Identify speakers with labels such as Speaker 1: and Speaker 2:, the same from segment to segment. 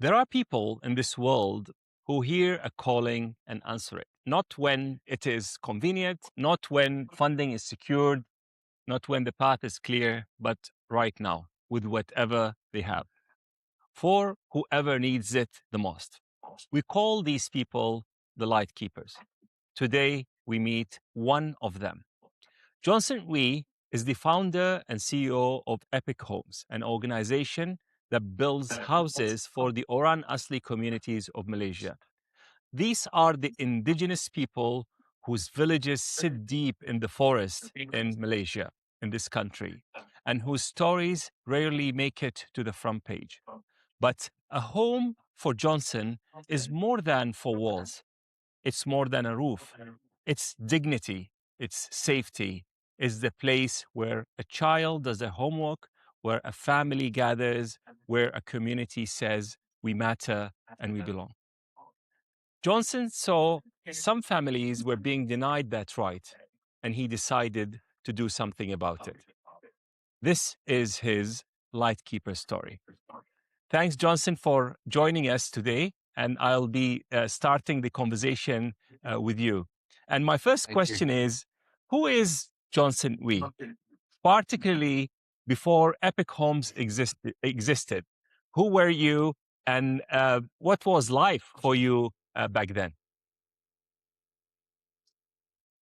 Speaker 1: There are people in this world who hear a calling and answer it, not when it is convenient, not when funding is secured, not when the path is clear, but right now with whatever they have, for whoever needs it the most. We call these people the Lightkeepers. Today, we meet one of them. John-Son Oei is the founder and CEO of Epic Homes, an organization that builds houses for the Orang Asli communities of Malaysia. These are the indigenous people whose villages sit deep in the forest in Malaysia, in this country, and whose stories rarely make it to the front page. But a home for John-Son is more than four walls. It's more than a roof. It's dignity, it's safety, it's the place where a child does their homework, where a family gathers, where a community says, we matter and we belong. John-Son saw some families were being denied that right, and he decided to do something about it. This is his Lightkeeper story. Thanks, John-Son, for joining us today, and I'll be starting the conversation with you. And my first question is, who is John-Son Oei, particularly before Epic Homes existed? Who were you, and what was life for you back then?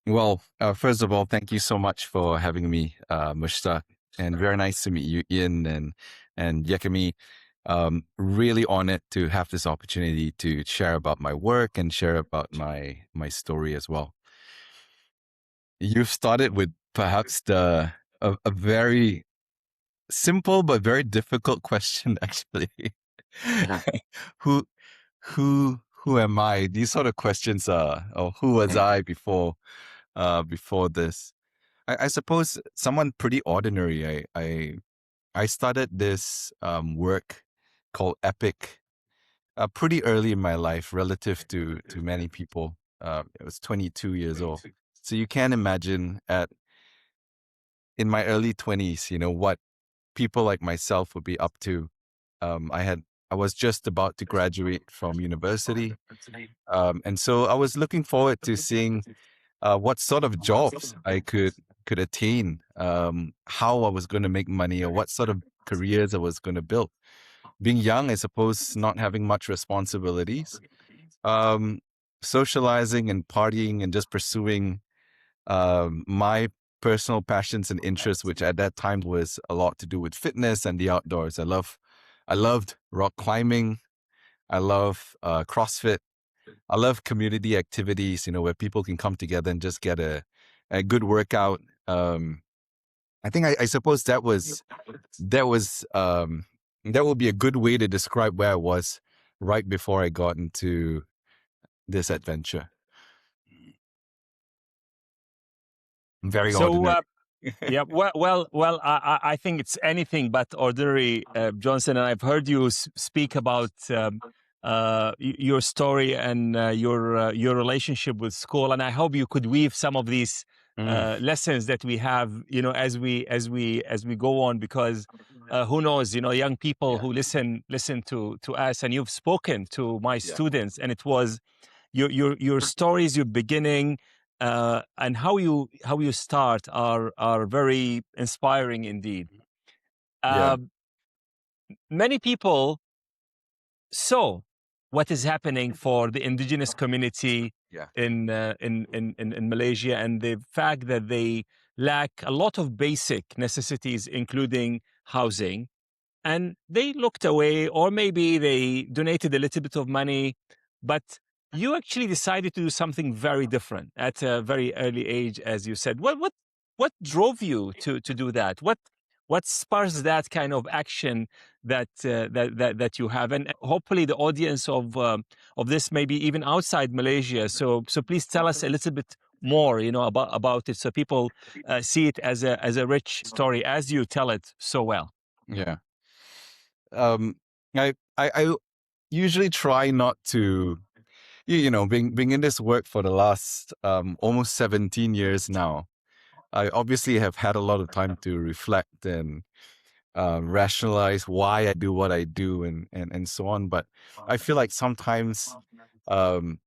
Speaker 2: Well, first of all, thank you so much for having me, Mushtaq, and very nice to meet you, Ian and Yakami. Really honored to have this opportunity to share about my work and share about my story as well. You've started with perhaps a very simple but very difficult question, actually. who who am I? These sort of questions are, or who was I before this? I suppose someone pretty ordinary. I started this work called Epic pretty early in my life relative to many people. I was 22 years old. So you can imagine in my early 20s, what people like myself would be up to. I was just about to graduate from university. And so I was looking forward to seeing what sort of jobs I could attain, how I was going to make money, or what sort of careers I was going to build. Being young, I suppose, not having much responsibilities, socializing and partying and just pursuing my personal passions and interests, which at that time was a lot to do with fitness and the outdoors. I loved rock climbing. I love CrossFit. I love community activities, where people can come together and just get a good workout. I think I suppose that would be a good way to describe where I was right before I got into this adventure. Very ordinary.
Speaker 1: Yeah, well. I think it's anything but ordinary, John-Son. And I've heard you speak about your story and your relationship with school. And I hope you could weave some of these lessons that we have, as we go on, because who knows, young people who listen to us, and you've spoken to my students, and it was your stories, your beginning. And how you start are very inspiring indeed. Many people saw what is happening for the indigenous community in Malaysia, and the fact that they lack a lot of basic necessities, including housing, and they looked away, or maybe they donated a little bit of money, but you actually decided to do something very different at a very early age, as you said. What drove you to do that? What spurs that kind of action that you have? And hopefully the audience of this may be even outside Malaysia. So please tell us a little bit more, about it, so people see it as a rich story, as you tell it so well.
Speaker 2: Yeah. I usually try not to, being in this work for the last almost 17 years now. I obviously have had a lot of time to reflect and rationalize why I do what I do and so on. But I feel like sometimes um,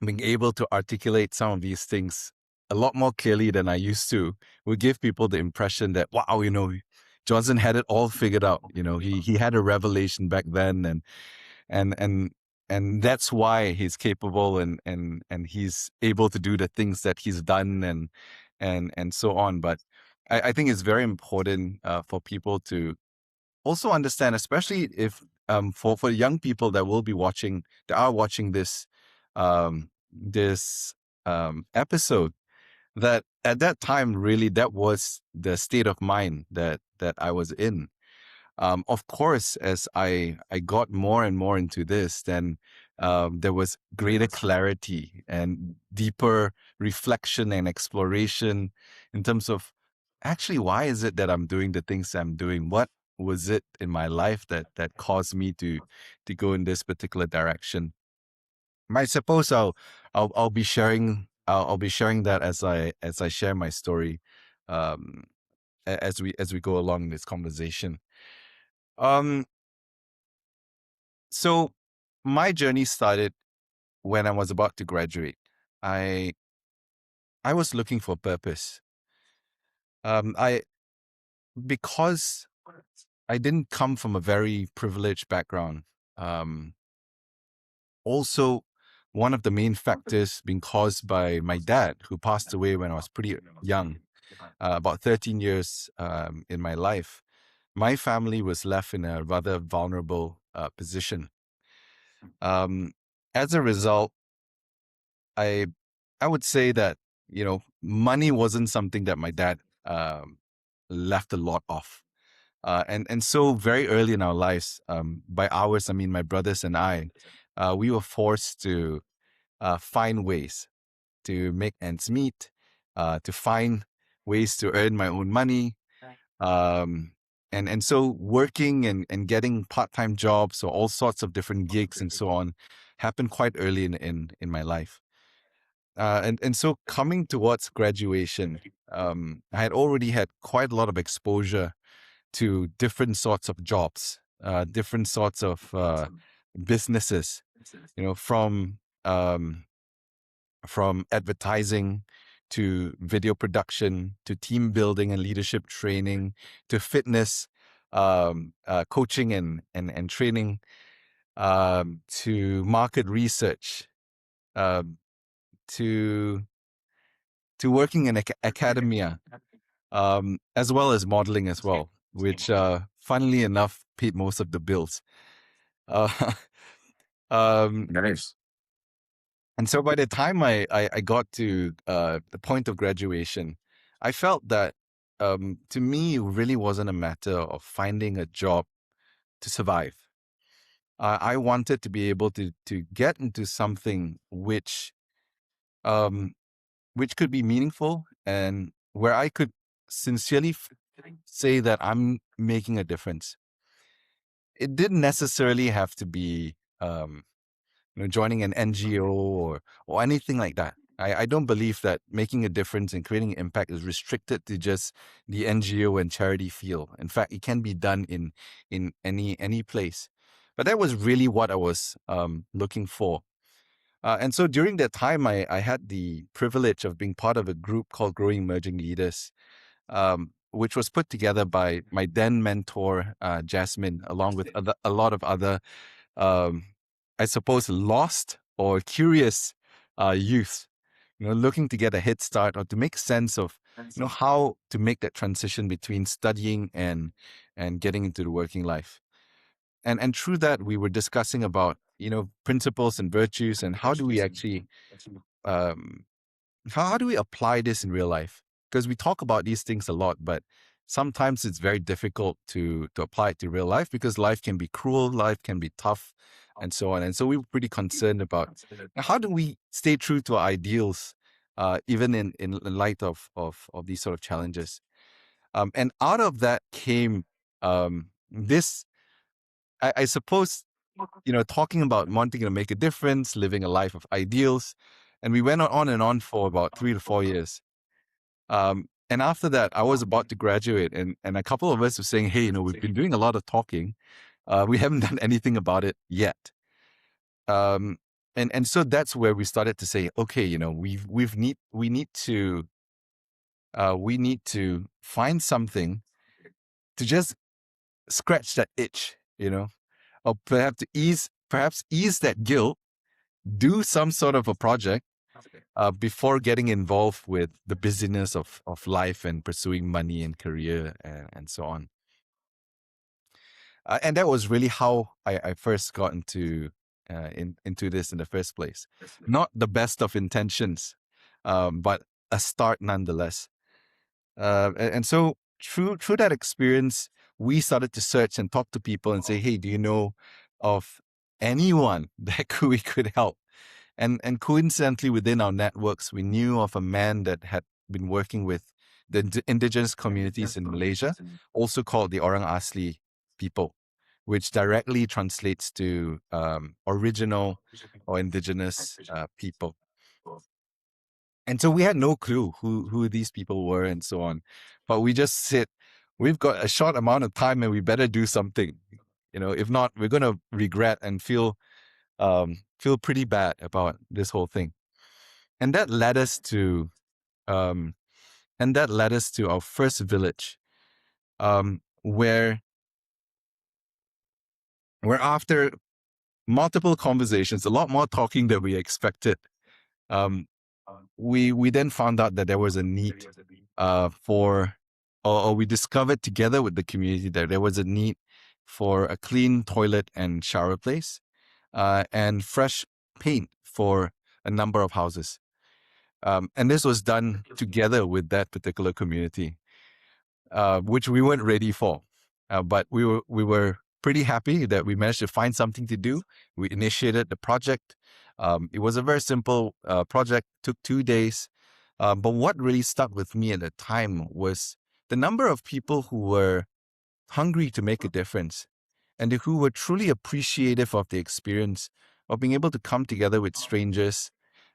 Speaker 2: being able to articulate some of these things a lot more clearly than I used to would give people the impression that, wow, Johnson had it all figured out. He had a revelation back then, and and and that's why he's capable and he's able to do the things that he's done and so on. But I think it's very important for people to also understand, especially if for young people that are watching this episode, that at that time really that was the state of mind that I was in. Of course, as I got more and more into this, then there was greater clarity and deeper reflection and exploration in terms of actually why is it that I'm doing the things I'm doing? What was it in my life that caused me to go in this particular direction? I suppose I'll be sharing I'll be sharing that as I share my story um, as we go along this conversation. Um, So my journey started when I was about to graduate. I I was looking for purpose. I Because I didn't come from a very privileged background. Um, Also, one of the main factors being caused by my dad, who passed away when I was pretty young, about 13 years in my life. My family was left in a rather vulnerable position. Um, as a result, I I would say that money wasn't something that my dad left a lot of, and so very early in our lives, by ours I mean my brothers and I, we were forced to find ways to make ends meet, to find ways to earn my own money, um, and so working and getting part-time jobs or all sorts of different gigs and so on happened quite early in my life. And so coming towards graduation, I had already had quite a lot of exposure to different sorts of jobs, different sorts of businesses, you know, from um, from advertising to video production to team building and leadership training to fitness coaching and training, to market research, um, to working in academia, as well as modeling as well, which, funnily enough, paid most of the bills. Uh, um,
Speaker 3: Nice.
Speaker 2: and so by the time I got to the point of graduation, I felt that to me, it really wasn't a matter of finding a job to survive. I wanted to be able to get into something um, which could be meaningful and where I could sincerely say that I'm making a difference. It didn't necessarily have to be, joining an NGO or anything like that. I don't believe that making a difference and creating impact is restricted to just the NGO and charity field. In fact, it can be done in any place. But that was really what I was looking for. And so during that time, I had the privilege of being part of a group called Growing Emerging Leaders, which was put together by my then mentor, Jasmine, along with a lot of other, um, I suppose, lost or curious youth, looking to get a head start or to make sense of, how to make that transition between studying and getting into the working life. And through that, we were discussing about, principles and virtues and how do we actually um, how do we apply this in real life? Because we talk about these things a lot, but sometimes it's very difficult to apply it to real life because life can be cruel, life can be tough, and so on. And so we were pretty concerned about how do we stay true to our ideals, even in light of these sort of challenges. And out of that came this, I suppose, talking about wanting to make a difference, living a life of ideals. And we went on and on for about 3 to 4 years. And after that, I was about to graduate, and a couple of us were saying, "Hey, we've been doing a lot of talking. We haven't done anything about it yet." Um, and so that's where we started to say, okay, we need to find something to just scratch that itch, or perhaps ease that guilt, do some sort of a project before getting involved with the busyness of life and pursuing money and career and so on. And that was really how I first got into this in the first place. Not the best of intentions, but a start nonetheless. And so through that experience, we started to search and talk to people and say, "Hey, do you know of anyone that we could help?" And coincidentally, within our networks, we knew of a man that had been working with the indigenous communities in Malaysia, also called the Orang Asli people, which directly translates to original or indigenous people. And so we had no clue who these people were and so on. But we just said, we've got a short amount of time and we better do something. If not, we're going to regret and feel pretty bad about this whole thing. And that led us to our first village, where after multiple conversations, a lot more talking than we expected, we then found out that there was a need or we discovered together with the community that there was a need for a clean toilet and shower place, and fresh paint for a number of houses. And this was done together with that particular community, which we weren't ready for. But we were pretty happy that we managed to find something to do. We initiated the project. It was a very simple project, took 2 days. But what really stuck with me at the time was the number of people who were hungry to make a difference and who were truly appreciative of the experience of being able to come together with strangers,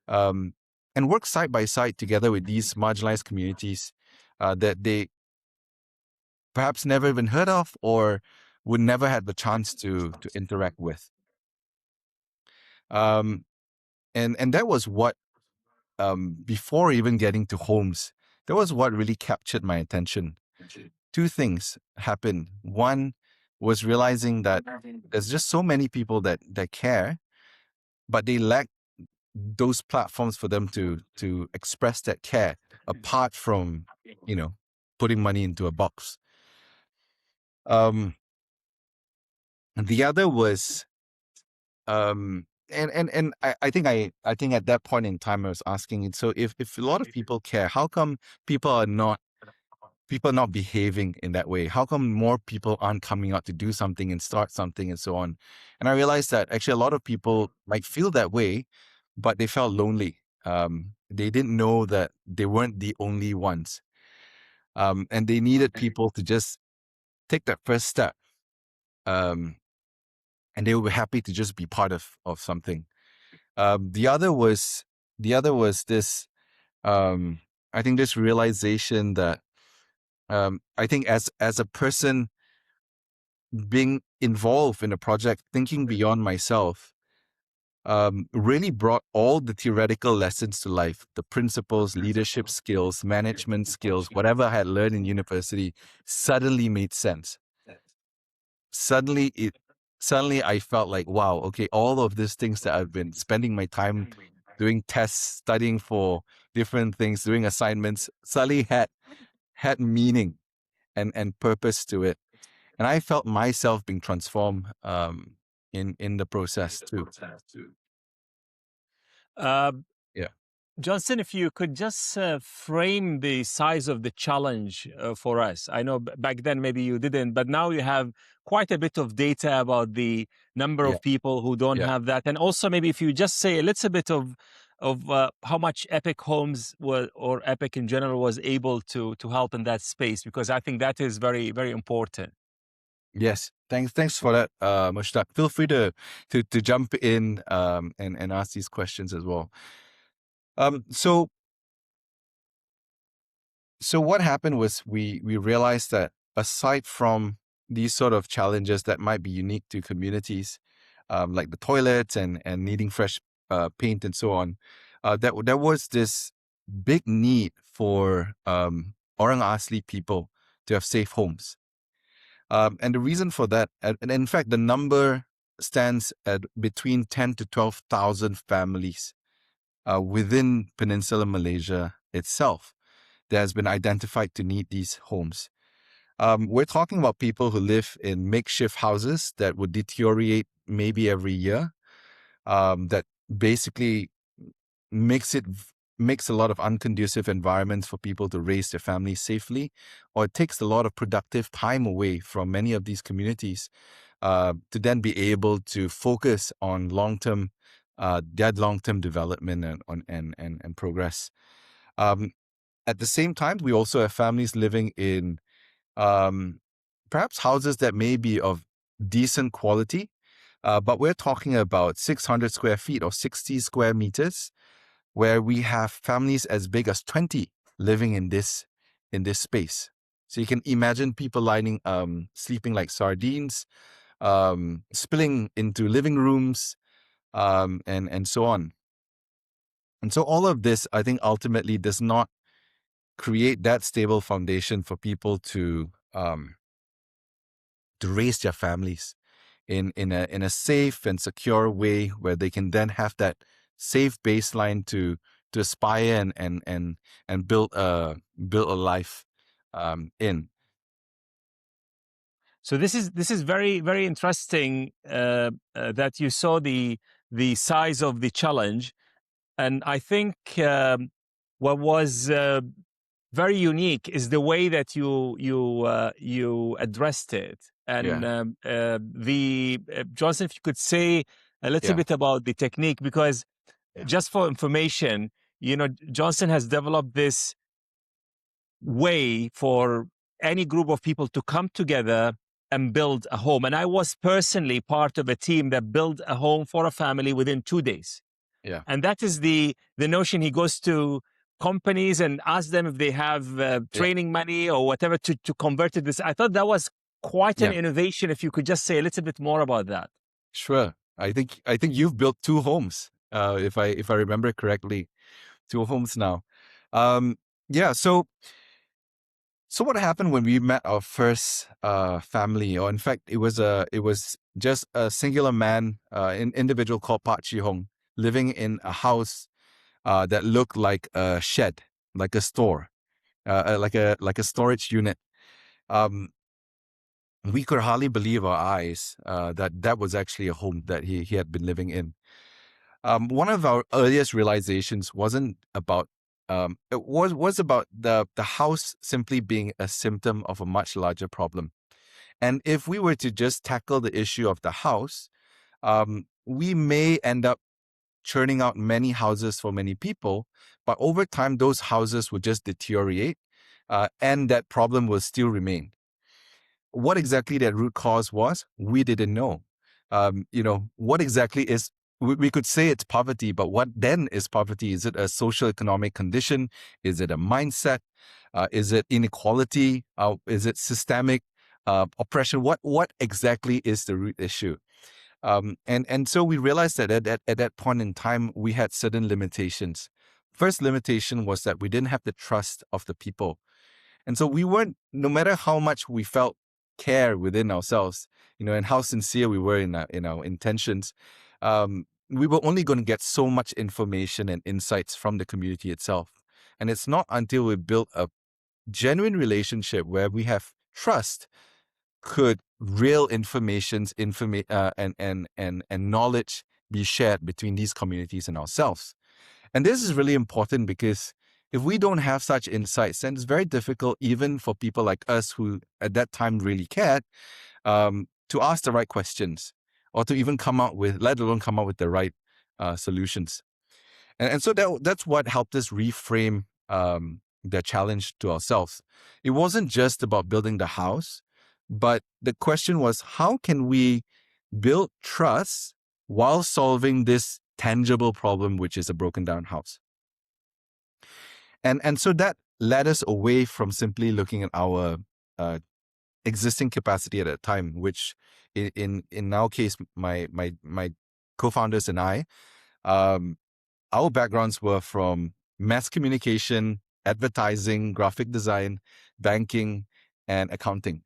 Speaker 2: and work side by side together with these marginalized communities that they perhaps never even heard of or would never had the chance to interact with. And that was what, before even getting to homes, that was what really captured my attention. Two things happened. One was realizing that there's just so many people that care, but they lack those platforms for them to express that care apart from, putting money into a box. The other was, and I think at that point in time I was asking, so if a lot of people care, how come people are not behaving in that way? How come more people aren't coming out to do something and start something and so on? And I realized that actually a lot of people might feel that way, but they felt lonely. They didn't know that they weren't the only ones. And they needed people to just take that first step. And they were happy to just be part of something. The other was this, I think, this realization that, I think as a person being involved in a project, thinking beyond myself, really brought all the theoretical lessons to life, the principles, leadership skills, management skills, whatever I had learned in university suddenly made sense. Suddenly I felt like, wow, okay, all of these things that I've been spending my time doing tests, studying for different things, doing assignments, suddenly had meaning and purpose to it. And I felt myself being transformed in the process too. Yeah.
Speaker 1: John-Son, if you could just frame the size of the challenge for us. I know back then maybe you didn't, but now you have quite a bit of data about the number
Speaker 2: Yeah.
Speaker 1: of people who don't have that. And also maybe if you just say a little bit of how much Epic Homes or Epic in general was able to help in that space, because I think that is very, very important.
Speaker 2: Yes. Thanks for that, Mushtaq. Feel free to jump in and ask these questions as well. So So what happened was we realized that aside from these sort of challenges that might be unique to communities, like the toilets and needing fresh paint and so on, that there was this big need for Orang Asli people to have safe homes. And the reason for that, and in fact, the number stands at between 10 to 12,000 families within Peninsular Malaysia itself that has been identified to need these homes. We're talking about people who live in makeshift houses that would deteriorate maybe every year, that basically makes a lot of unconducive environments for people to raise their families safely, or it takes a lot of productive time away from many of these communities to then be able to focus on their long-term development and progress. At the same time, we also have families living in perhaps houses that may be of decent quality, but we're talking about 600 square feet or 60 square meters, where we have families as big as 20 living in this space. So you can imagine people sleeping like sardines, spilling into living rooms, and so on. And so all of this, I think, ultimately does not create that stable foundation for people to raise their families in a safe and secure way, where they can then have that safe baseline to aspire and build a life in.
Speaker 1: So this is very, very interesting that you saw the size of the challenge, and I think what was very unique is the way that you addressed it. And
Speaker 2: Yeah.
Speaker 1: Johnson, if you could say a little
Speaker 2: Yeah.
Speaker 1: bit about the technique, because
Speaker 2: Yeah.
Speaker 1: just for information, Johnson has developed this way for any group of people to come together and build a home. And I was personally part of a team that built a home for a family within 2 days.
Speaker 2: Yeah.
Speaker 1: And that is the notion. He goes to companies and asks them if they have
Speaker 2: Yeah.
Speaker 1: training money or whatever to convert it. I thought that was quite an
Speaker 2: Yeah.
Speaker 1: innovation. If you could just say a little bit more about that.
Speaker 2: Sure. I think you've built 2 homes, if I remember correctly, 2 homes now. Yeah. So what happened when we met our first family, or in fact, it was just a singular man, an individual called Pak Chi Hong, living in a house that looked like a shed, like a store, like a storage unit. Um, we could hardly believe our eyes that was actually a home that he had been living in. One of our earliest realizations wasn't about it was about the house simply being a symptom of a much larger problem. And if we were to just tackle the issue of the house, we may end up churning out many houses for many people, but over time those houses would just deteriorate, and that problem will still remain. What exactly that root cause was, we didn't know. What exactly is, we could say it's poverty, but what then is poverty? Is it a social economic condition? Is it a mindset? Is it inequality? Is it systemic oppression? What exactly is the root issue? And so we realized that at that point in time, we had certain limitations. First limitation was that we didn't have the trust of the people. And so we weren't, no matter how much we felt care within ourselves, and how sincere we were in our intentions, we were only going to get so much information and insights from the community itself. And it's not until we built a genuine relationship where we have trust could real informations, and knowledge be shared between these communities and ourselves. And this is really important because if we don't have such insights, then it's very difficult even for people like us who at that time really cared, to ask the right questions or to even let alone come up with the right solutions. And so that's what helped us reframe the challenge to ourselves. It wasn't just about building the house, but the question was, how can we build trust while solving this tangible problem, which is a broken down house? And so that led us away from simply looking at our existing capacity at that time, which in our case, my co-founders and I, our backgrounds were from mass communication, advertising, graphic design, banking, and accounting.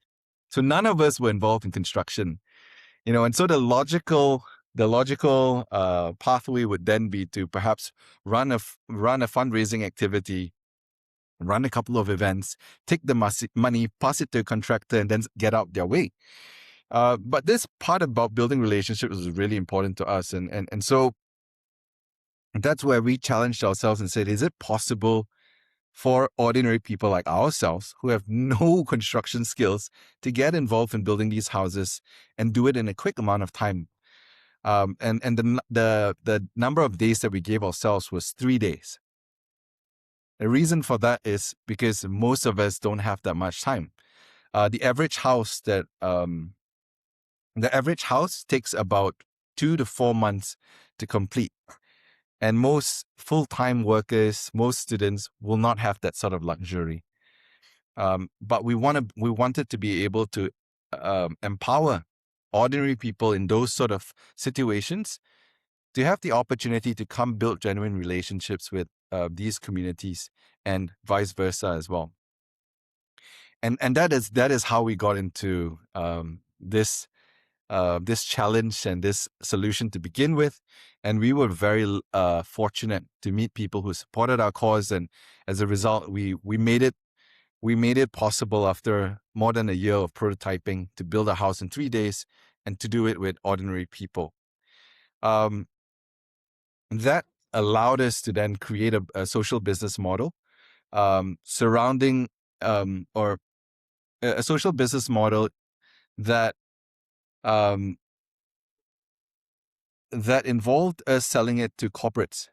Speaker 2: So none of us were involved in construction, and so the logical pathway would then be to perhaps run a fundraising activity, run a couple of events, take the money, pass it to a contractor, and then get out their way. But this part about building relationships was really important to us. And so that's where we challenged ourselves and said, is it possible for ordinary people like ourselves who have no construction skills to get involved in building these houses and do it in a quick amount of time? And the number of days that we gave ourselves was 3 days. The reason for that is because most of us don't have that much time. The average house takes about 2 to 4 months to complete. And most full-time workers, most students will not have that sort of luxury. But we wanted to be able to empower ordinary people in those sort of situations to have the opportunity to come build genuine relationships with these communities and vice versa as well. And that is how we got into this challenge and this solution to begin with. And we were very fortunate to meet people who supported our cause. And as a result, we made it possible after more than a year of prototyping to build a house in 3 days and to do it with ordinary people. That allowed us to then create a social business model surrounding or a social business model that that involved us selling it to corporates,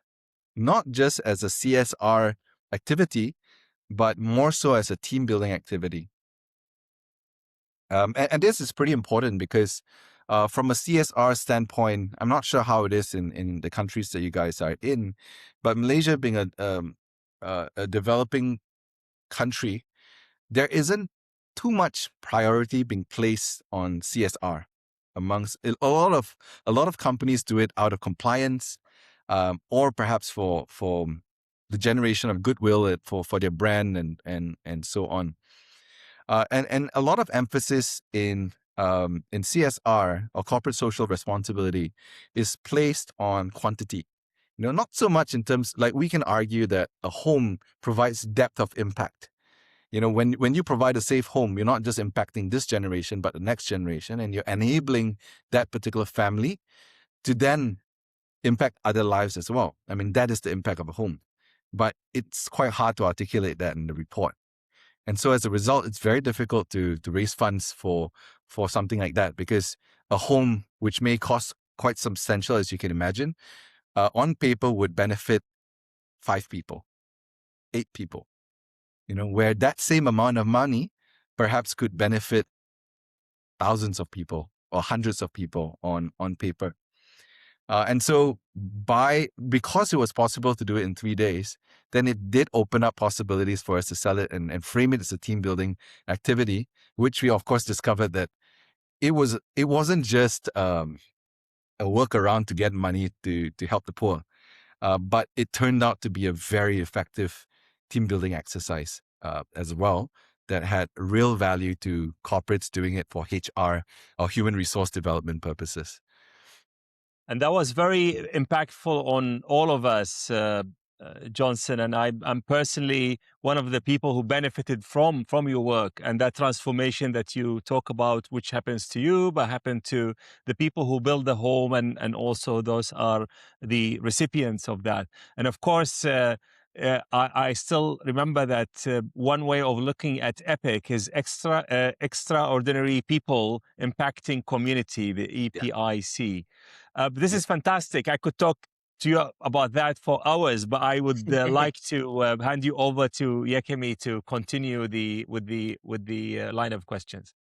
Speaker 2: not just as a CSR activity, but more so as a team building activity. And this is pretty important because from a CSR standpoint, I'm not sure how it is in the countries that you guys are in, but Malaysia being a developing country, there isn't too much priority being placed on CSR. Amongst a lot of companies do it out of compliance, or perhaps for the generation of goodwill for their brand and so on. And a lot of emphasis in CSR or corporate social responsibility is placed on quantity. Not so much in terms, like we can argue that a home provides depth of impact. When you provide a safe home, you're not just impacting this generation, but the next generation, and you're enabling that particular family to then impact other lives as well. I mean, that is the impact of a home. But it's quite hard to articulate that in the report. And so as a result, it's very difficult to raise funds for something like that, because a home, which may cost quite substantial, as you can imagine, on paper would benefit 5 people, 8 people. Where that same amount of money perhaps could benefit thousands of people or hundreds of people on paper. And so because it was possible to do it in 3 days, then it did open up possibilities for us to sell it and frame it as a team building activity, which we of course discovered that it wasn't just a workaround to get money to help the poor, but it turned out to be a very effective team building exercise as well, that had real value to corporates doing it for HR or human resource development purposes.
Speaker 1: And that was very impactful on all of us, John-Son. And I'm personally one of the people who benefited from your work and that transformation that you talk about, which happens to you, but happened to the people who build the home, and also those are the recipients of that. And of course, I still remember that one way of looking at EPIC is extraordinary people impacting community, the EPIC. This is fantastic. I could talk to you about that for hours, but I would like to hand you over to Yekemi to continue with the line of questions.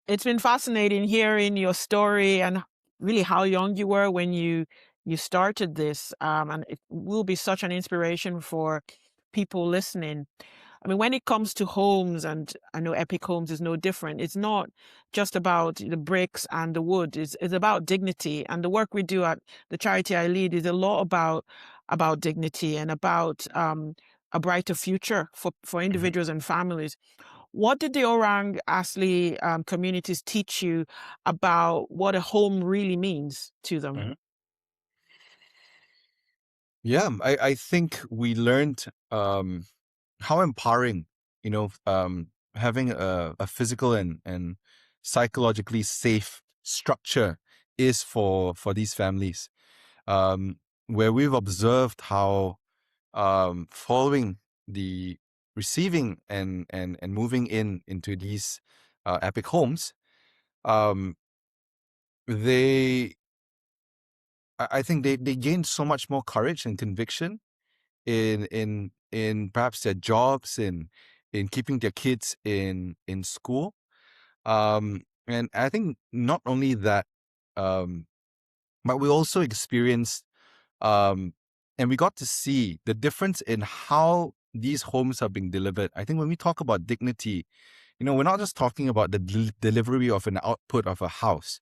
Speaker 3: It's been fascinating hearing your story and really how young you were when you started this, and it will be such an inspiration for people listening. I mean, when it comes to homes, and I know Epic Homes is no different, it's not just about the bricks and the wood. It's about dignity. And the work we do at the charity I lead is a lot about dignity and about a brighter future for individuals and families. What did the Orang Asli communities teach you about what a home really means to them?
Speaker 2: Yeah, I think we learned how empowering, having a physical and psychologically safe structure is for these families. Where we've observed how following the receiving and moving into these epic homes, um, they I think they gained so much more courage and conviction in perhaps their jobs, in keeping their kids in school. And I think not only that, but we also experienced and we got to see the difference in how these homes are being delivered. I think when we talk about dignity, we're not just talking about the delivery of an output of a house,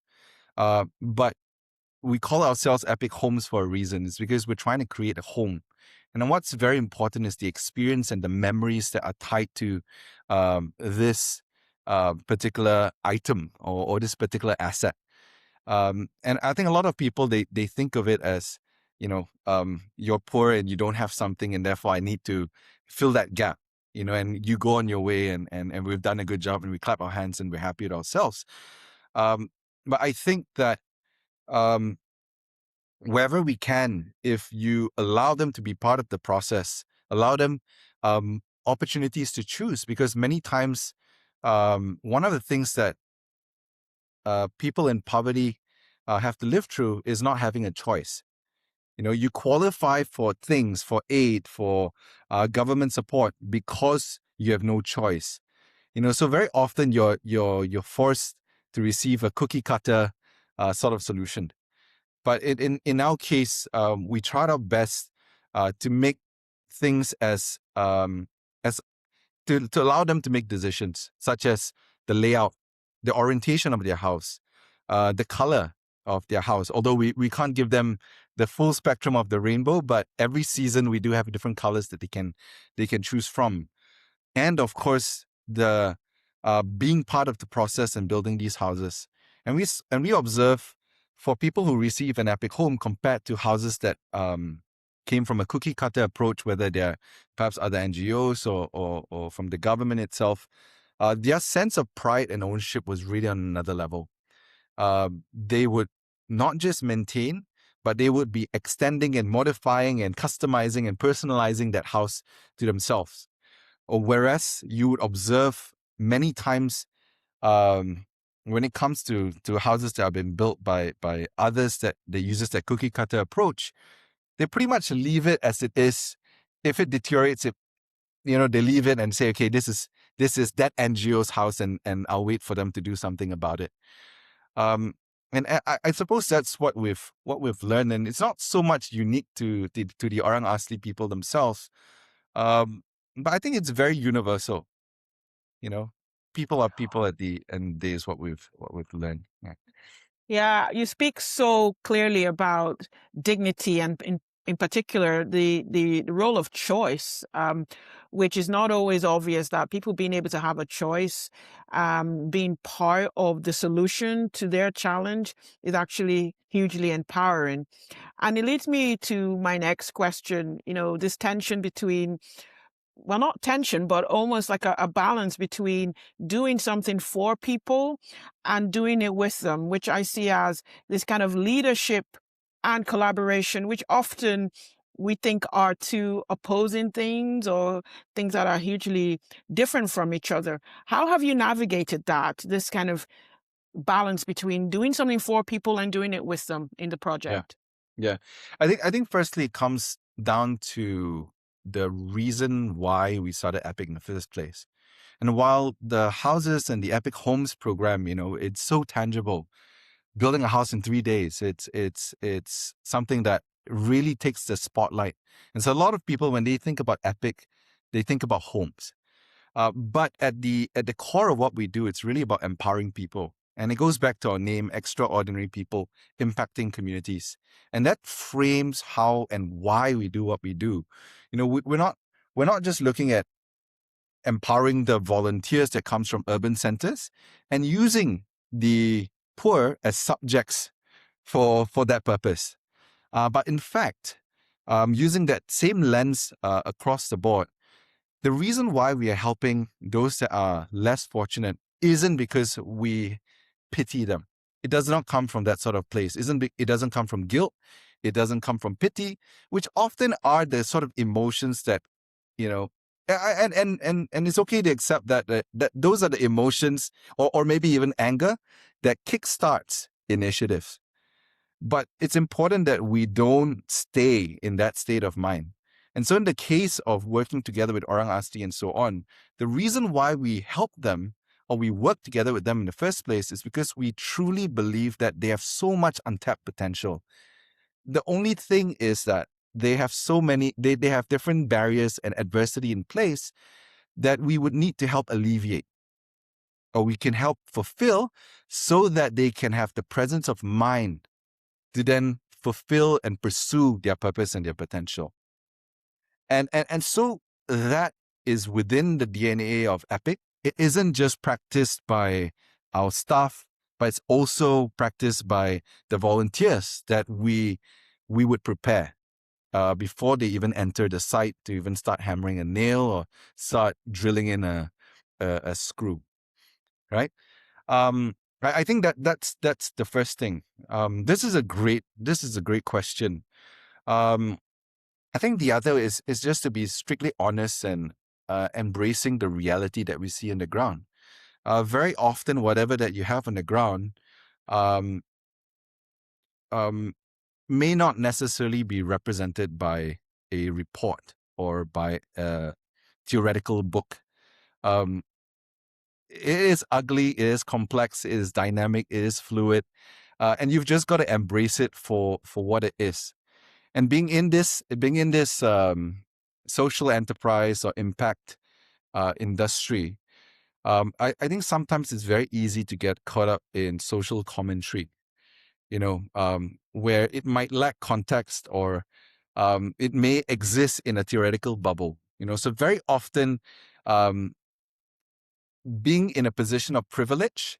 Speaker 2: but we call ourselves Epic Homes for a reason. It's because we're trying to create a home. And then what's very important is the experience and the memories that are tied to this particular item or this particular asset. And I think a lot of people, they think of it as, you're poor and you don't have something, and therefore I need to fill that gap, and you go on your way and we've done a good job and we clap our hands and we're happy with ourselves. But I think that wherever we can, if you allow them to be part of the process, allow them opportunities to choose, because many times one of the things that people in poverty have to live through is not having a choice. You qualify for things, for aid, for government support because you have no choice. So very often you're forced to receive a cookie cutter sort of solution. But in our case, we tried our best to make things as to allow them to make decisions, such as the layout, the orientation of their house, the color of their house. Although we can't give them the full spectrum of the rainbow, but every season we do have different colors that they can choose from. And of course, the being part of the process and building these houses. And we observe, for people who receive an epic home compared to houses that came from a cookie cutter approach, whether they're perhaps other NGOs or from the government itself, their sense of pride and ownership was really on another level. They would not just maintain, but they would be extending and modifying and customizing and personalizing that house to themselves. Or whereas you would observe many times when it comes to houses that have been built by others that they uses that cookie cutter approach, they pretty much leave it as it is. If it deteriorates, they leave it and say, okay, this is that NGO's house, and I'll wait for them to do something about it. And I suppose that's what we've learned, and it's not so much unique to the Orang Asli people themselves, but I think it's very universal. People are people at the end of the day is what we've learned. Yeah.
Speaker 3: Yeah, you speak so clearly about dignity, and in particular the role of choice, which is not always obvious, that people being able to have a choice, being part of the solution to their challenge, is actually hugely empowering. And it leads me to my next question, this tension between, well, not tension, but almost like a balance between doing something for people and doing it with them, which I see as this kind of leadership and collaboration, which often we think are two opposing things, or things that are hugely different from each other. How have you navigated that, this kind of balance between doing something for people and doing it with them in the project?
Speaker 2: Yeah. I think firstly it comes down to the reason why we started Epic in the first place. And while the houses and the Epic Homes program, it's so tangible, building a house in 3 days, it's something that really takes the spotlight. And so a lot of people, when they think about Epic, they think about homes. But at the core of what we do, it's really about empowering people. And it goes back to our name, Extraordinary People Impacting Communities. And that frames how and why we do what we do. We're not just looking at empowering the volunteers that comes from urban centers and using the poor as subjects for that purpose. But in fact, using that same lens across the board, the reason why we are helping those that are less fortunate isn't because we pity them. It does not come from that sort of place. It doesn't come from guilt. It doesn't come from pity, which often are the sort of emotions that, and it's okay to accept that those are the emotions or maybe even anger that kickstarts initiatives. But it's important that we don't stay in that state of mind. And so in the case of working together with Orang Asli and so on, the reason why we help them or we work together with them in the first place is because we truly believe that they have so much untapped potential. The only thing is that they have they have different barriers and adversity in place that we would need to help alleviate, or we can help fulfill so that they can have the presence of mind to then fulfill and pursue their purpose and their potential. And so that is within the DNA of EPIC. It isn't just practiced by our staff, but it's also practiced by the volunteers that we would prepare before they even enter the site to even start hammering a nail or start drilling in a screw, right? I think that's the first thing. This is a great question. I think the other is just to be strictly honest and embracing the reality that we see on the ground. Very often, whatever that you have on the ground um, may not necessarily be represented by a report or by a theoretical book. It is ugly, it is complex, it is dynamic, it is fluid, and you've just got to embrace it for what it is. And being in this social enterprise or impact industry, I think sometimes it's very easy to get caught up in social commentary, where it might lack context or it may exist in a theoretical bubble. So very often, being in a position of privilege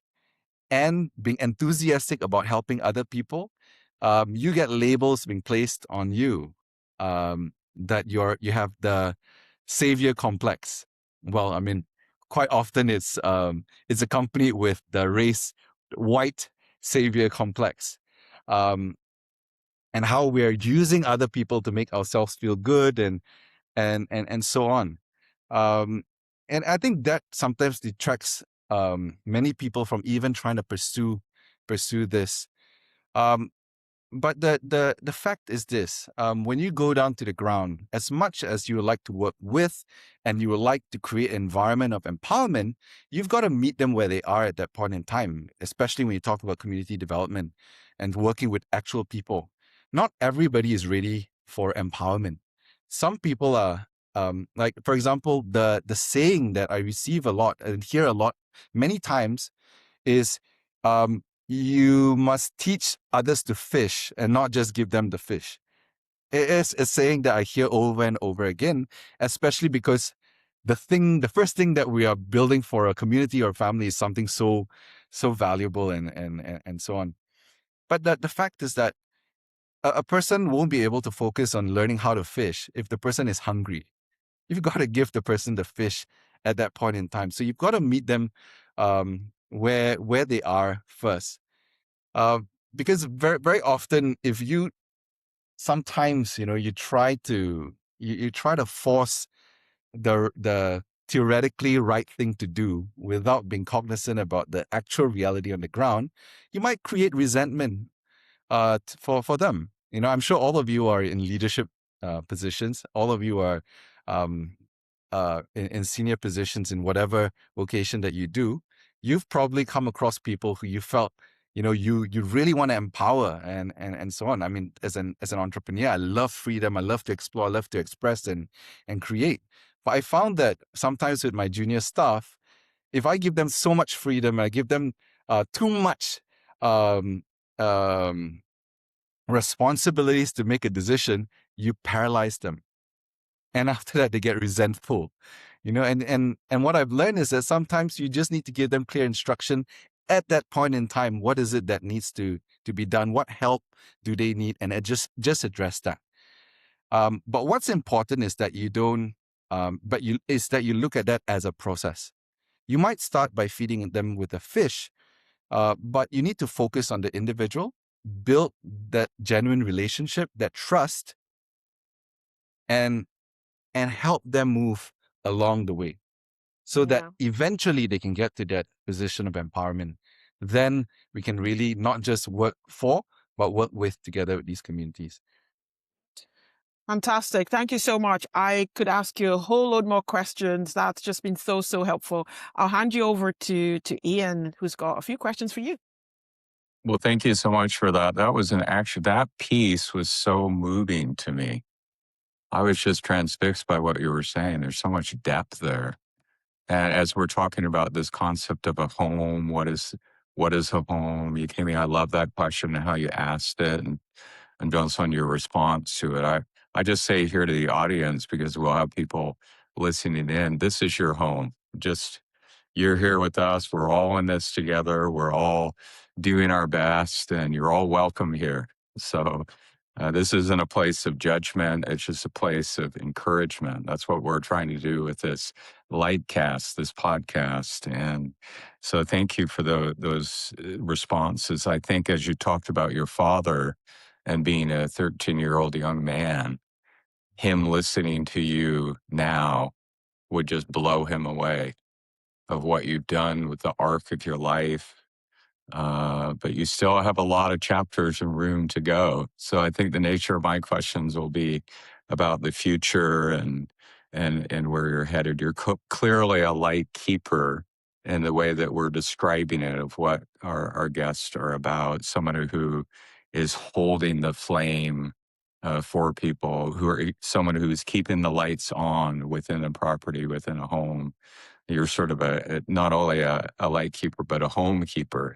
Speaker 2: and being enthusiastic about helping other people, you get labels being placed on you that you have the savior complex. Well, I mean, quite often it's accompanied with the white savior complex, and how we are using other people to make ourselves feel good and so on. And I think that sometimes detracts many people from even trying to pursue this. But the fact is this: when you go down to the ground, as much as you would like to work with and you would like to create an environment of empowerment, you've got to meet them where they are at that point in time, especially when you talk about community development and working with actual people. Not everybody is ready for empowerment. Some people are, like, for example, the saying that I receive a lot and hear a lot many times is, you must teach others to fish and not just give them the fish. It is a saying that I hear over and over again, especially because the first thing that we are building for a community or family is something so valuable and so on. But the fact is that a person won't be able to focus on learning how to fish if the person is hungry. You've got to give the person the fish at that point in time. So you've got to meet them where they are first. Because very, very often, if you sometimes, you try to force the theoretically right thing to do without being cognizant about the actual reality on the ground, you might create resentment for them. I'm sure all of you are in leadership positions. All of you are in senior positions in whatever vocation that you do. You've probably come across people who you felt, you really want to empower and so on. I mean, as an entrepreneur, I love freedom. I love to explore. I love to express and create. But I found that sometimes with my junior staff, if I give them so much freedom, I give them too much um, um, responsibilities to make a decision, you paralyze them. And after that, they get resentful, and what I've learned is that sometimes you just need to give them clear instruction at that point in time. What is it that needs to be done? What help do they need? And just address that. But what's important is that you don't, is that you look at that as a process. You might start by feeding them with a fish, but you need to focus on the individual, build that genuine relationship, that trust, and help them move along the way so that eventually they can get to that position of empowerment. Then we can really not just work for, but work with together with these communities.
Speaker 3: Fantastic. Thank you so much. I could ask you a whole load more questions. That's just been so helpful. I'll hand you over to Ian, who's got a few questions for you.
Speaker 4: Well, thank you so much for that. That piece was so moving to me. I was just transfixed by what you were saying. There's so much depth there. And as we're talking about this concept of a home, what is a home? Yukimi, I love that question and how you asked it, and John-Son, your response to it. I just say here to the audience, because we'll have people listening in, this is your home. You're here with us. We're all in this together. We're all doing our best, and you're all welcome here. So this isn't a place of judgment. It's just a place of encouragement. That's what we're trying to do with this Lightcast, this podcast. And so thank you for those responses. I think as you talked about your father and being a 13-year-old young man, him listening to you now would just blow him away of what you've done with the arc of your life. But you still have a lot of chapters and room to go. So I think the nature of my questions will be about the future and where you're headed. You're clearly a light keeper in the way that we're describing it, of what our guests are about. Someone who is holding the flame for people, someone who's keeping the lights on within a property, within a home. You're sort of not only a light keeper, but a home keeper.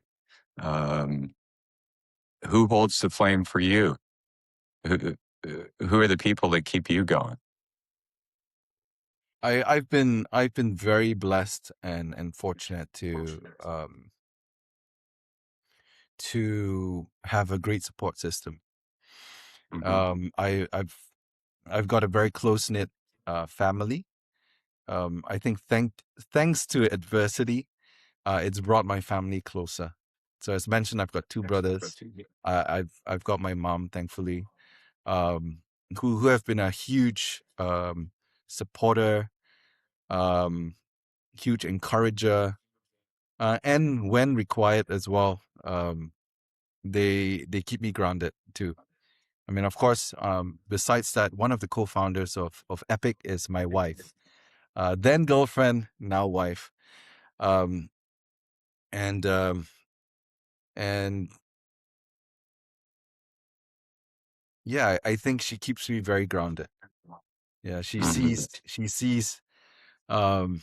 Speaker 4: Who holds the flame for you? Who are the people that keep you going?
Speaker 2: I've been very blessed and fortunate to have a great support system.
Speaker 4: Mm-hmm.
Speaker 2: I've got a very close-knit family. I think thanks to adversity, it's brought my family closer. So as mentioned, I've got two brothers. I've got my mom, thankfully, who have been a huge supporter, huge encourager, and when required as well, they keep me grounded too. I mean, of course, besides that, one of the co-founders of Epic is my wife, then girlfriend, now wife, and yeah, I think she keeps me very grounded. Yeah, she sees, of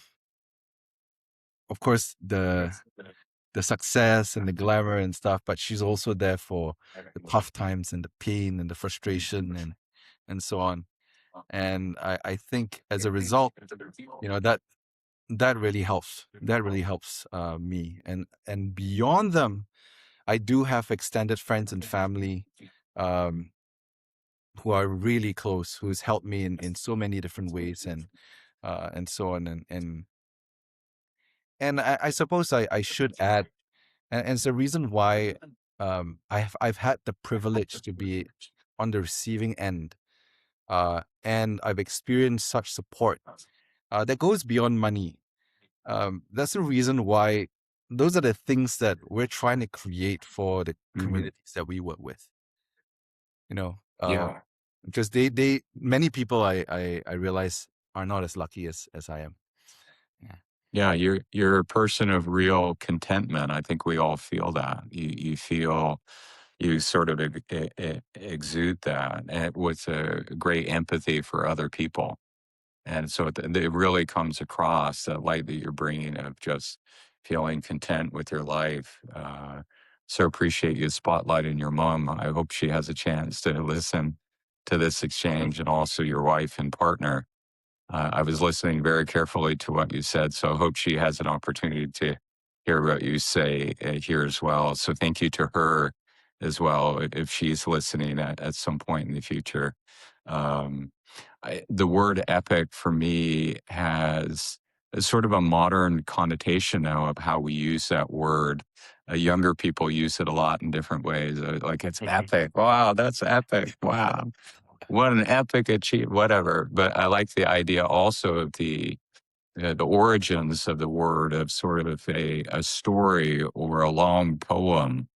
Speaker 2: course, the success and the glamour and stuff, but she's also there for the tough times and the pain and the frustration and so on. And I think as a result, that really helps. That really helps me. And beyond them, I do have extended friends and family who are really close, who's helped me in so many different ways and so on. And I suppose I should add, and it's the reason why I've had the privilege to be on the receiving end, and I've experienced such support that goes beyond money. That's the reason why those are the things that we're trying to create for the communities that we work with.
Speaker 4: Yeah.
Speaker 2: Because many people I realize are not as lucky as I am.
Speaker 4: Yeah, you're a person of real contentment. I think we all feel that. You sort of exude that, and with a great empathy for other people. And so it really comes across that light that you're bringing of just feeling content with your life. So appreciate you spotlighting your mom. I hope she has a chance to listen to this exchange, and also your wife and partner. I was listening very carefully to what you said, so I hope she has an opportunity to hear what you say here as well. So thank you to her as well, if she's listening at some point in the future. Um, the word epic for me has a sort of a modern connotation now of how we use that word. Younger people use it a lot in different ways. Like, it's epic. Wow, that's epic. Wow, what an epic achievement, whatever. But I like the idea also of the origins of the word, of sort of a story or a long poem,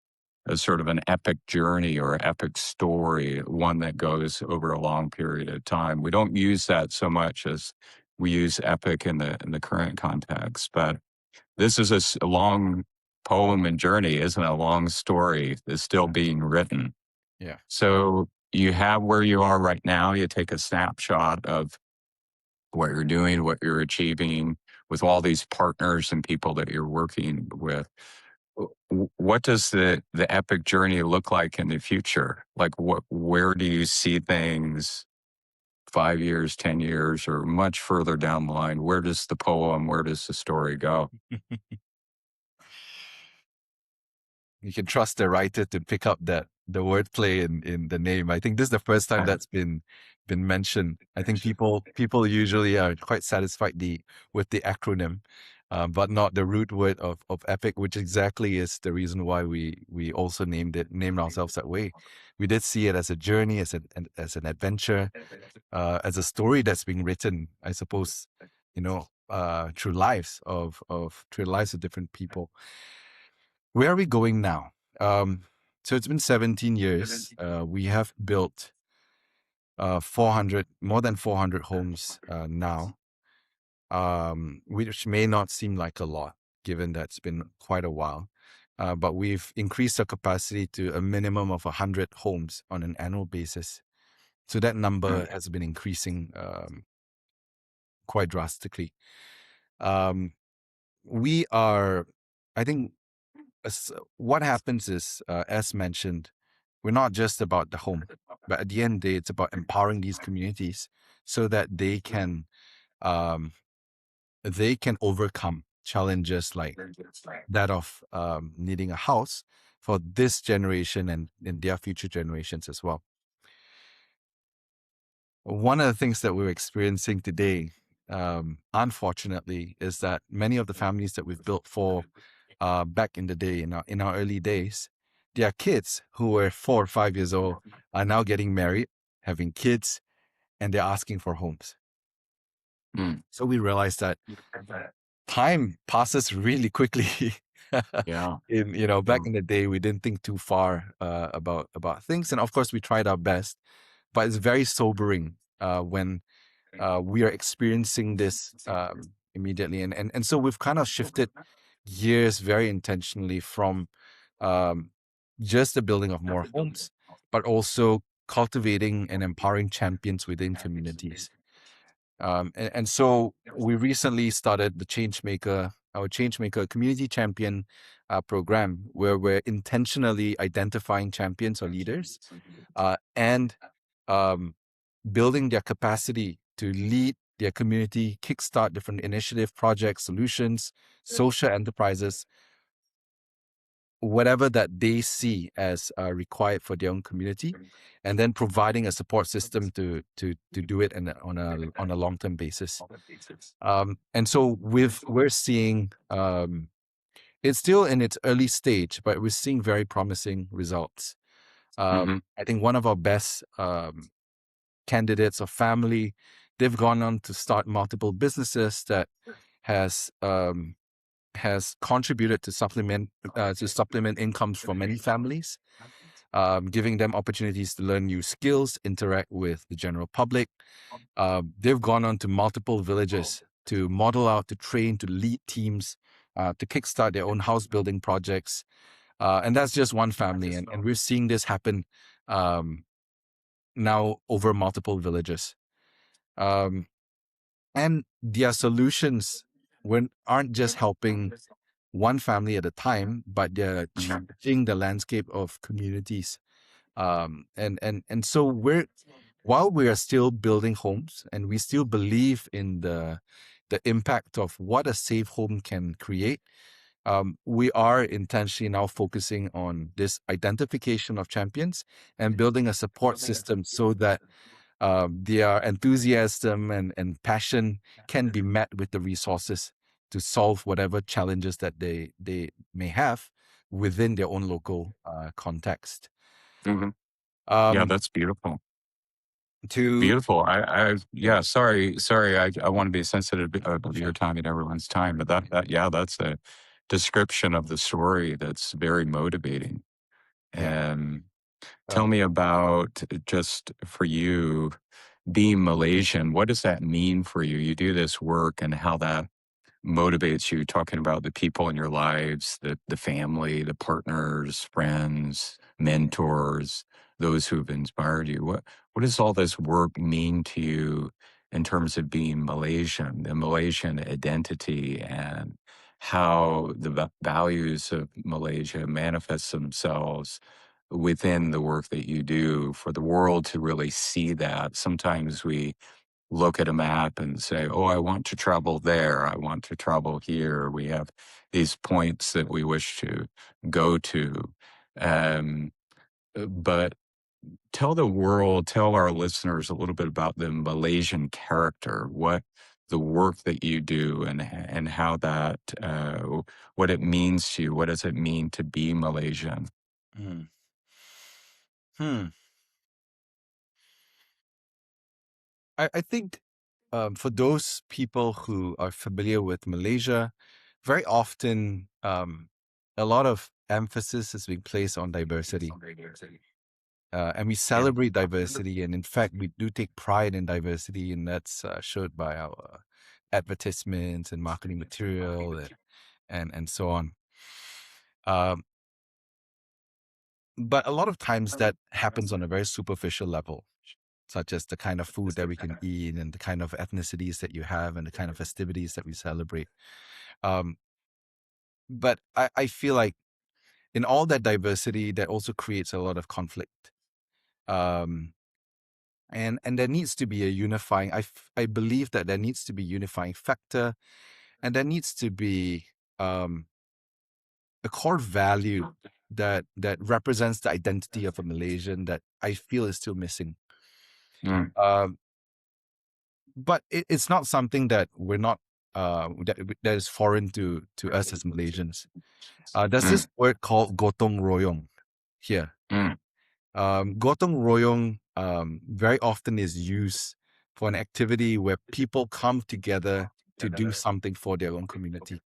Speaker 4: as sort of an epic journey or epic story, one that goes over a long period of time. We don't use that so much as we use epic in the current context, but this is a long poem and journey, isn't it? A long story that's still being written.
Speaker 2: Yeah.
Speaker 4: So you have where you are right now. You take a snapshot of what you're doing, what you're achieving with all these partners and people that you're working with. What does the epic journey look like in the future? Like, where do you see things 5 years, 10 years, or much further down the line? Where does the poem, where does the story go?
Speaker 2: You can trust the writer to pick up the wordplay in the name. I think this is the first time that's been mentioned. I think people usually are quite satisfied with the acronym, but not the root word of epic, which exactly is the reason why we also named ourselves that way. We did see it as a journey, as an adventure, as a story that's being written, I suppose, through lives of different people. Where are we going now? So it's been 17 years. We have built more than 400 homes now, which may not seem like a lot, given that it's been quite a while. But we've increased our capacity to a minimum of 100 homes on an annual basis. So that number has been increasing quite drastically. We are, I think, what happens is, as mentioned, we're not just about the home, but at the end of the day, it's about empowering these communities so that they can overcome challenges like that of needing a house for this generation and in their future generations as well. One of the things that we're experiencing today, unfortunately, is that many of the families that we've built for back in the day, in our early days, their kids who were 4 or 5 years old are now getting married, having kids, and they're asking for homes. So we realized that time passes really quickly.
Speaker 4: Yeah.
Speaker 2: Back in the day, we didn't think too far about things, and of course, we tried our best. But it's very sobering when we are experiencing this immediately, and so we've kind of shifted gears very intentionally from just the building of more homes, but also cultivating and empowering champions within communities. And so we recently started our Changemaker Community Champion program, where we're intentionally identifying champions or leaders and building their capacity to lead their community, kickstart different initiative, projects, solutions, social enterprises, whatever that they see as required for their own community, and then providing a support system to do it on a long-term basis. And so we're seeing it's still in its early stage, but we're seeing very promising results. I think one of our best candidates or family, they've gone on to start multiple businesses that has contributed to supplement incomes for many families, giving them opportunities to learn new skills, interact with the general public. They've gone on to multiple villages to model out, to train, to lead teams, to kickstart their own house building projects. And that's just one family. And we're seeing this happen now over multiple villages. And their solutions aren't just helping one family at a time, but they're changing the landscape of communities. And so while we are still building homes and we still believe in the impact of what a safe home can create, we are intentionally now focusing on this identification of champions and building a support system so that their enthusiasm and passion can be met with the resources to solve whatever challenges that they may have within their own local context.
Speaker 4: Mm-hmm. Yeah,
Speaker 2: Um,
Speaker 4: that's beautiful.
Speaker 2: to
Speaker 4: Beautiful. Yeah, sorry. I want to be sensitive of your time and everyone's time, but that's a description of the story that's very motivating.
Speaker 2: yeah,
Speaker 4: And tell me about, just for you, being Malaysian. What does that mean for you? You do this work and how that motivates you, talking about the people in your lives, the family, the partners, friends, mentors, those who have inspired you. What does all this work mean to you in terms of being Malaysian, the Malaysian identity, and how the values of Malaysia manifest themselves within the work that you do for the world to really see that? Sometimes we look at a map and say, oh, I want to travel there. I want to travel here. We have these points that we wish to go to. Um, but tell the world, tell our listeners a little bit about the Malaysian character, what the work that you do and how that, what it means to you. What does it mean to be Malaysian?
Speaker 2: Hmm. Hmm. I think for those people who are familiar with Malaysia, very often a lot of emphasis is being placed on diversity. And we celebrate diversity. And in fact, we do take pride in diversity, and that's showed by our advertisements and marketing material and so on. But a lot of times that happens on a very superficial level, such as the kind of food that we can eat and the kind of ethnicities that you have and the kind of festivities that we celebrate. But I feel like in all that diversity, that also creates a lot of conflict. And there needs to be a unifying, I believe that there needs to be unifying factor, and there needs to be a core value that represents the identity of a Malaysian that I feel is still missing.
Speaker 4: Mm.
Speaker 2: But it's not something that we're not that is foreign to us as Malaysians. There's this word called gotong royong here.
Speaker 4: Mm.
Speaker 2: Gotong royong very often is used for an activity where people come together to do something for their own community.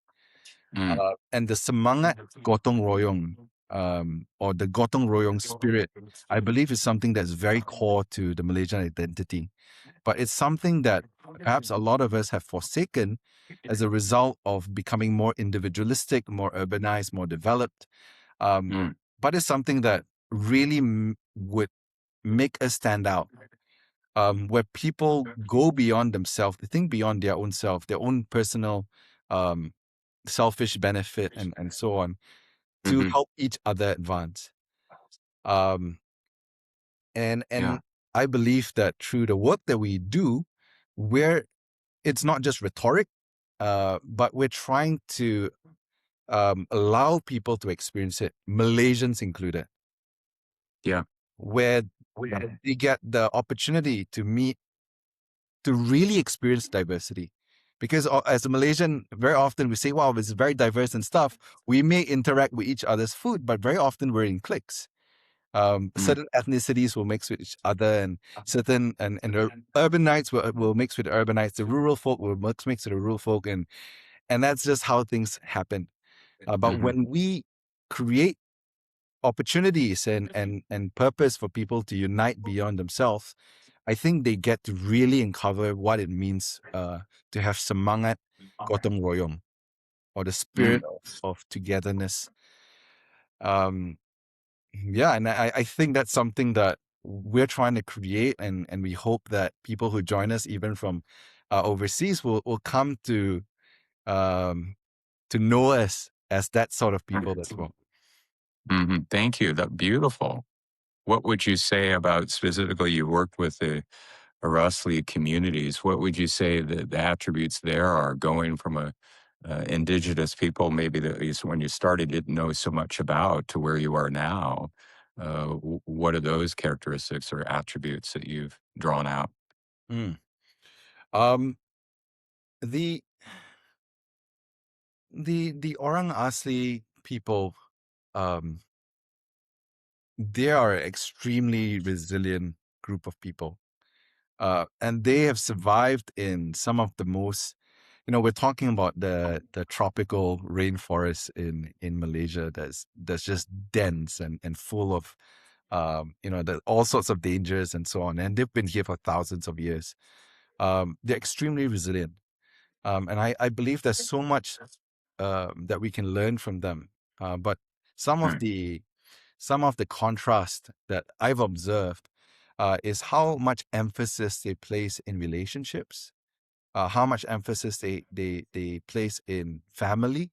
Speaker 2: And the semangat gotong royong or the gotong royong spirit, I believe, is something that's very core to the Malaysian identity. But it's something that perhaps a lot of us have forsaken as a result of becoming more individualistic, more urbanized, more developed. But it's something that really would make us stand out, where people go beyond themselves, they think beyond their own self, their own personal selfish benefit and so on, to help each other advance. And
Speaker 4: Yeah.
Speaker 2: I believe that through the work that we do, it's not just rhetoric, but we're trying to allow people to experience it, Malaysians included.
Speaker 4: Yeah.
Speaker 2: Where they get the opportunity to meet, to really experience diversity. Because as a Malaysian, very often we say, wow, it's very diverse and stuff. We may interact with each other's food, but very often we're in cliques. Certain ethnicities will mix with each other, and certain and the urbanites will mix with the urbanites. The rural folk will mix with the rural folk, and that's just how things happen. But when we create opportunities and purpose for people to unite beyond themselves, I think they get to really uncover what it means to have semangat gotong royong, or the spirit of togetherness. Yeah, and I think that's something that we're trying to create, and we hope that people who join us, even from overseas, will come to know us as that sort of people as well.
Speaker 4: Thank you. That's beautiful. What would you say about, specifically, you worked with the Orang Asli communities? What would you say that the attributes there are, going from a indigenous people, maybe that when you started didn't know so much about, to where you are now? What are those characteristics or attributes that you've drawn out?
Speaker 2: Mm. Um, the Orang Asli people, they are an extremely resilient group of people. And they have survived in some of the most, we're talking about the tropical rainforest in Malaysia that's just dense and full of, all sorts of dangers and so on. And they've been here for thousands of years. They're extremely resilient. And I believe there's so much that we can learn from them. But some of the contrast that I've observed is how much emphasis they place in relationships, how much emphasis they place in family.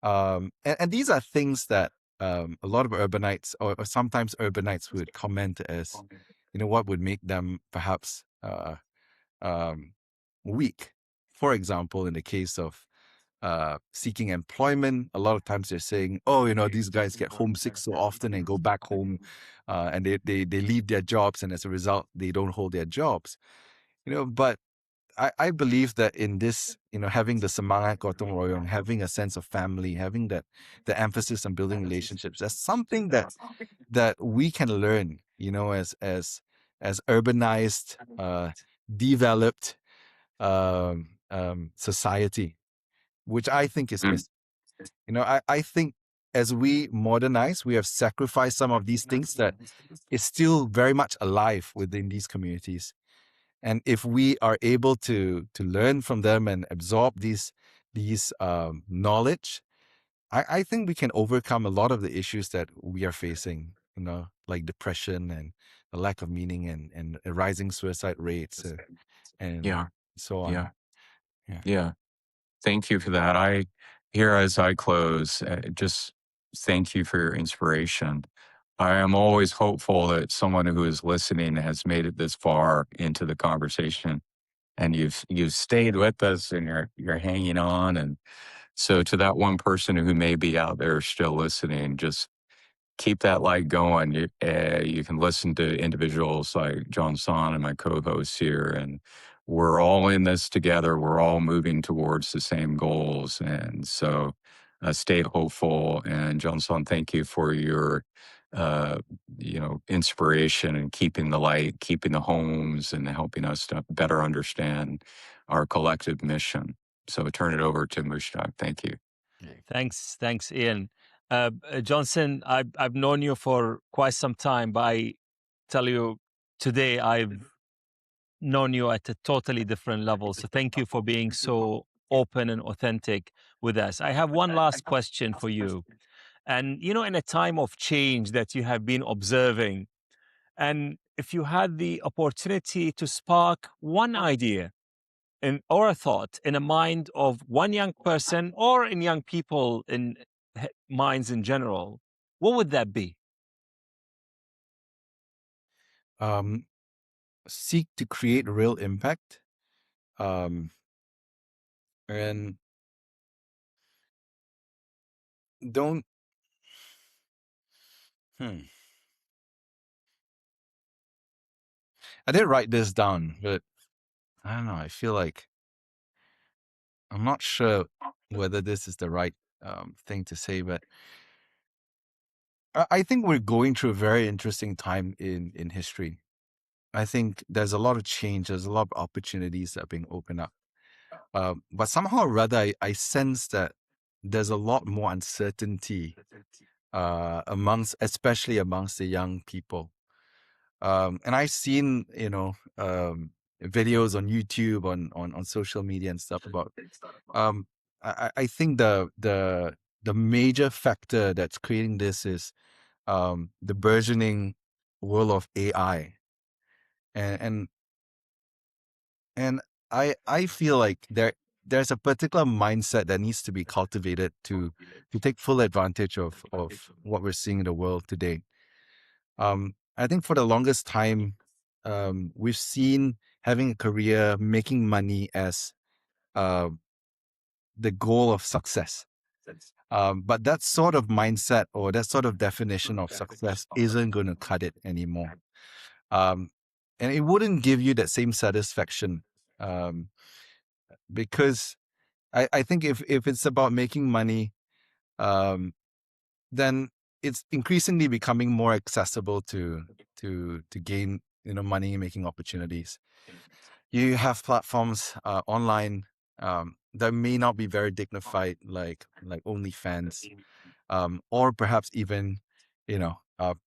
Speaker 2: And these are things that a lot of urbanites, or sometimes urbanites, would comment as, what would make them perhaps weak. For example, in the case of seeking employment, a lot of times they're saying, oh, these guys get homesick so often and go back home, and they leave their jobs, and as a result, they don't hold their jobs. But I believe that in this, having the semangat gotong royong, having a sense of family, having the emphasis on building relationships, that's something that we can learn, as urbanized, developed society, which I think is missing. I think as we modernize, we have sacrificed some of these things that is still very much alive within these communities. And if we are able to learn from them and absorb these knowledge, I think we can overcome a lot of the issues that we are facing, like depression and the lack of meaning and rising suicide rates and
Speaker 4: Yeah,
Speaker 2: so on.
Speaker 4: yeah. Thank you for that. Here, as I close, just thank you for your inspiration. I am always hopeful that someone who is listening has made it this far into the conversation, and you've stayed with us, and you're hanging on. And so, to that one person who may be out there still listening, just keep that light going. You can listen to individuals like John-Son and my co-hosts here, and we're all in this together. We're all moving towards the same goals. And so stay hopeful. And John-Son, thank you for your inspiration and keeping the light, keeping the homes, and helping us to better understand our collective mission. So turn it over to Mushtaq. Thank you.
Speaker 1: Thanks, Ian. Johnson, I've known you for quite some time, but I tell you, today I've known you at a totally different level. So thank you for being so open and authentic with us. I have one last question for you. And, in a time of change that you have been observing, and if you had the opportunity to spark one idea or a thought in a mind of one young person, or in young people in minds in general, what would that be?
Speaker 2: Seek to create real impact, and don't. I did write this down, but I don't know. I feel like I'm not sure whether this is the right thing to say, but I think we're going through a very interesting time in history. I think there's a lot of change. There's a lot of opportunities that are being opened up. But somehow or rather, I sense that there's a lot more uncertainty especially amongst the young people. And I've seen, videos on YouTube, on social media and stuff about. I think the major factor that's creating this is the burgeoning world of AI, and I feel like there's a particular mindset that needs to be cultivated to take full advantage of what we're seeing in the world today. I think for the longest time, we've seen having a career, making money as the goal of success. But that sort of mindset or that sort of definition of success isn't going to cut it anymore. And it wouldn't give you that same satisfaction, because I think if it's about making money, then it's increasingly becoming more accessible to gain money making opportunities. You have platforms online that may not be very dignified, like OnlyFans, or perhaps even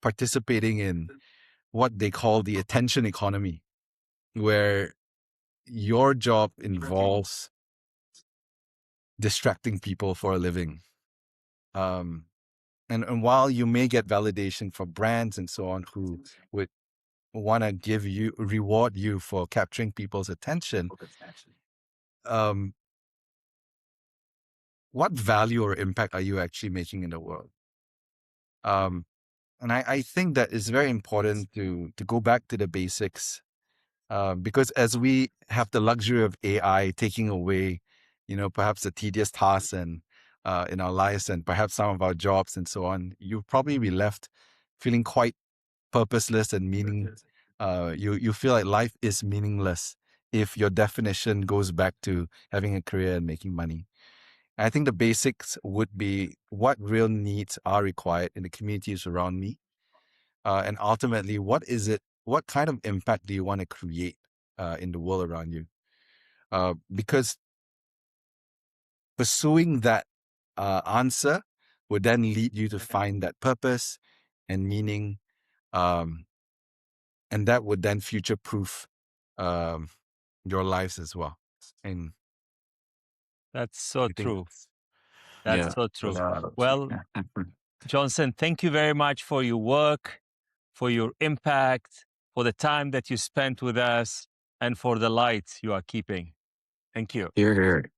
Speaker 2: participating in what they call the attention economy, where your job involves distracting people for a living. And while you may get validation from brands and so on who would want to reward you for capturing people's attention, what value or impact are you actually making in the world? And I think that it's very important to go back to the basics, because as we have the luxury of AI taking away, perhaps the tedious tasks and in our lives and perhaps some of our jobs and so on, you'll probably be left feeling quite purposeless and you feel like life is meaningless if your definition goes back to having a career and making money. I think the basics would be what real needs are required in the communities around me. And ultimately, what kind of impact do you want to create in the world around you? Because pursuing that answer would then lead you to find that purpose and meaning, and that would then future-proof your lives as well. And
Speaker 1: That's so true.
Speaker 4: Yeah.
Speaker 1: That's so true. Well, John-Son, thank you very much for your work, for your impact, for the time that you spent with us, and for the light you are keeping. Thank you.
Speaker 4: Here, here.